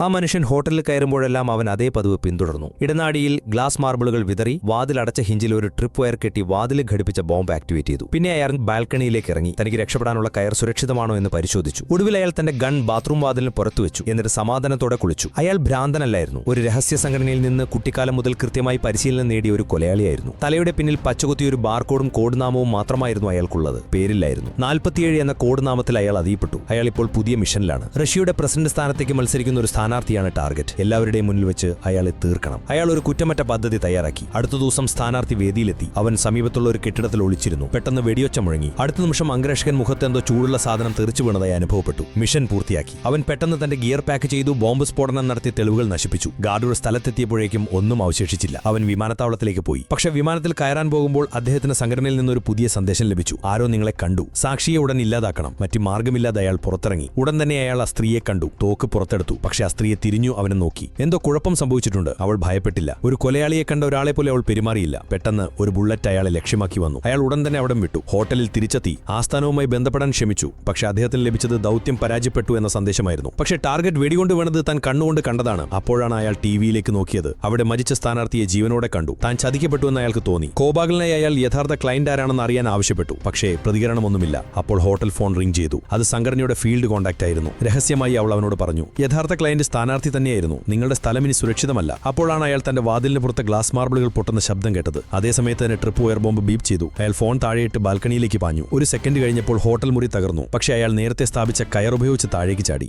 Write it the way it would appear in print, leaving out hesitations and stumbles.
ആ മനുഷ്യൻ ഹോട്ടലിൽ കയറുമ്പോഴെല്ലാം അവൻ അതേ പതിവ് പിന്തുടർന്നു. ഇടനാടിയിൽ ഗ്ലാസ് മാർബിളുകൾ വിതറി വാതിലടച്ച ഹിഞ്ചിൽ ഒരു ട്രിപ്പ് വയർ കെട്ടി വാതിൽ ഘടിപ്പിച്ച ബോംബ് ആക്ടിവേറ്റ് ചെയ്തു. പിന്നെ അയാൾ ബാൽക്കണിയിലേക്ക് ഇറങ്ങി തനിക്ക് രക്ഷപ്പെടാനുള്ള കയർ സുരക്ഷിതമാണോ എന്ന് പരിശോധിച്ചു. ഒടുവിൽ അയാൾ തന്റെ ഗൺ ബാത്റൂം വാതിലിന് പുറത്തുവെച്ചു. എന്നിട്ട് സമാധാനത്തോടെ കുളിച്ചു. അയാൾ ഭ്രാന്തനല്ലായിരുന്നു. ഒരു രഹസ്യ സംഘടനയിൽ നിന്ന് കുട്ടിക്കാലം മുതൽ കൃത്യമായി പരിശീലനം നേടിയ ഒരു കൊലയാളിയായിരുന്നു. തലയുടെ പിന്നിൽ പച്ചകുത്തിയൊരു ബാർകോഡും കോഡ് നാമവും മാത്രമായിരുന്നു അയാൾക്കുള്ളത്. പേരില്ലായിരുന്നു. 47 എന്ന കോഡ് നാമത്തിൽ അയാൾ അറിയപ്പെട്ടു. അയാൾ ഇപ്പോൾ പുതിയ മിഷനിലാണ്. റഷ്യയുടെ പ്രസിഡന്റ് സ്ഥാനത്തേക്ക് മത്സരിക്കുന്ന ഒരു സ്ഥാനാർത്ഥിയാണ് ടാർഗറ്റ്. എല്ലാവരുടെയും മുന്നിൽ വെച്ച് അയാളെ തീർക്കണം. അയാൾ ഒരു കുറ്റമറ്റ പദ്ധതി തയ്യാറാക്കി. അടുത്ത ദിവസം സ്ഥാനാർത്ഥി വേദിയിലെത്തി. അവൻ സമീപത്തുള്ള ഒരു കെട്ടിടത്തിൽ ഒളിച്ചിരുന്നു. പെട്ടെന്ന് വെടിയൊച്ച മുഴങ്ങി. അടുത്ത നിമിഷം അംഗരക്ഷകൻ മുഖത്ത് എന്തോ ചൂടുള്ള സാധനം തെറിച്ചു വീണതായി അനുഭവപ്പെട്ടു. മിഷൻ പൂർത്തിയാക്കി. അവൻ പെട്ടെന്ന് തന്റെ ഗിയർ പാക്ക് ചെയ്തു. ബോംബ് സ്ഫോടനം നടത്തിയ തെളിവുകൾ നശിപ്പിച്ചു. ഗാർഡുകൾ സ്ഥലത്തെത്തിയപ്പോഴേക്കും ഒന്നും അവശേഷിച്ചില്ല. അവൻ വിമാനത്താവളത്തിലേക്ക് പോയി. പക്ഷേ വിമാനത്തിൽ കയറാൻ പോകുമ്പോൾ അദ്ദേഹത്തിന് സംഘടനയിൽ നിന്നൊരു പുതിയ സന്ദേശം ലഭിച്ചു. ആരോ നിങ്ങളെ കണ്ടു. സാക്ഷിയെ ഉടൻ ഇല്ലാതാക്കണം. മറ്റു മാർഗമില്ലാതെ അയാൾ പുറത്തിറങ്ങി. ഉടൻ തന്നെ അയാൾ ആ സ്ത്രീയെ കണ്ടു. തോക്ക് പുറത്തെടുത്തു. പക്ഷേ ആ സ്ത്രീയെ തിരിഞ്ഞു അവനെ നോക്കി. എന്തോ കുഴപ്പം സംഭവിച്ചിട്ടുണ്ട്. അവൾ ഭയപ്പെട്ടില്ല. ഒരു കൊലയാളിയെ കണ്ട ഒരാളെ പോലെ അവൾ പെരുമാറിയില്ല. പെട്ടെന്ന് ഒരു ബുള്ളറ്റ് അയാളെ ലക്ഷ്യമാക്കി വന്നു. അയാൾ ഉടൻ തന്നെ അവിടം വിട്ടു. ഹോട്ടലിൽ തിരിച്ചെത്തി. ആസ്ഥാനവുമായി ബന്ധപ്പെടാൻ ശ്രമിച്ചു. പക്ഷേ അദ്ദേഹത്തിന് ലഭിച്ചത് ദൗത്യം പരാജയപ്പെട്ടു എന്ന സന്ദേശമായിരുന്നു. പക്ഷേ ടാർഗറ്റ് വെടികൊണ്ട് വീണത് താൻ കണ്ണുകൊണ്ട് കണ്ടതാണ്. അപ്പോഴാണ് അയാൾ ടിവിയിലേക്ക് നോക്കിയത്. അവിടെ മരിച്ച സ്ഥാനാർത്ഥിയെ ജീവനോടെ കണ്ടു. താൻ ചതിക്കപ്പെട്ടു എന്ന് അയാൾക്ക് തോന്നി. കോപാകലനായി അയാൾ യഥാർത്ഥ ക്ലയന്റ് ആരാണെന്ന് അറിയാൻ ആവശ്യപ്പെട്ടു. പക്ഷേ പ്രതികരണമൊന്നുമില്ല. അപ്പോൾ ഹോട്ടൽ ഫോൺ റിംഗ് ചെയ്തു. അത് സംഘടനയുടെ ഫീൽഡ് കോൺടാക്ട് ആയിരുന്നു. രഹസ്യമായി അവൾ അവനോട് പറഞ്ഞു, യഥാർത്ഥ ക്ലയന്റ് സ്ഥാനാർത്ഥി തന്നെയായിരുന്നു. നിങ്ങളുടെ സ്ഥലം ഇനി സുരക്ഷിതമല്ല. അപ്പോഴാണ് അയാൾ തന്റെ വാതിലിന് പുറത്ത് ഗ്ലാസ് മാർബിളുകൾ പൊട്ടുന്ന ശബ്ദം കേട്ടത്. അതേസമയത്ത് തന്നെ ട്രിപ്പ് വയർ ബോംബ് ബീപ്പ് ചെയ്തു. അയാൾ ഫോൺ താഴെയിട്ട് ബാൽക്കണിയിലേക്ക് പാഞ്ഞു. ഒരു സെക്കൻഡ് കഴിഞ്ഞപ്പോൾ ഹോട്ടൽ മുറി തകർന്നു. പക്ഷേ അയാൾ നേരത്തെ സ്ഥാപിച്ച കയർ ഉപയോഗിച്ച് താഴേക്ക് ചാടി.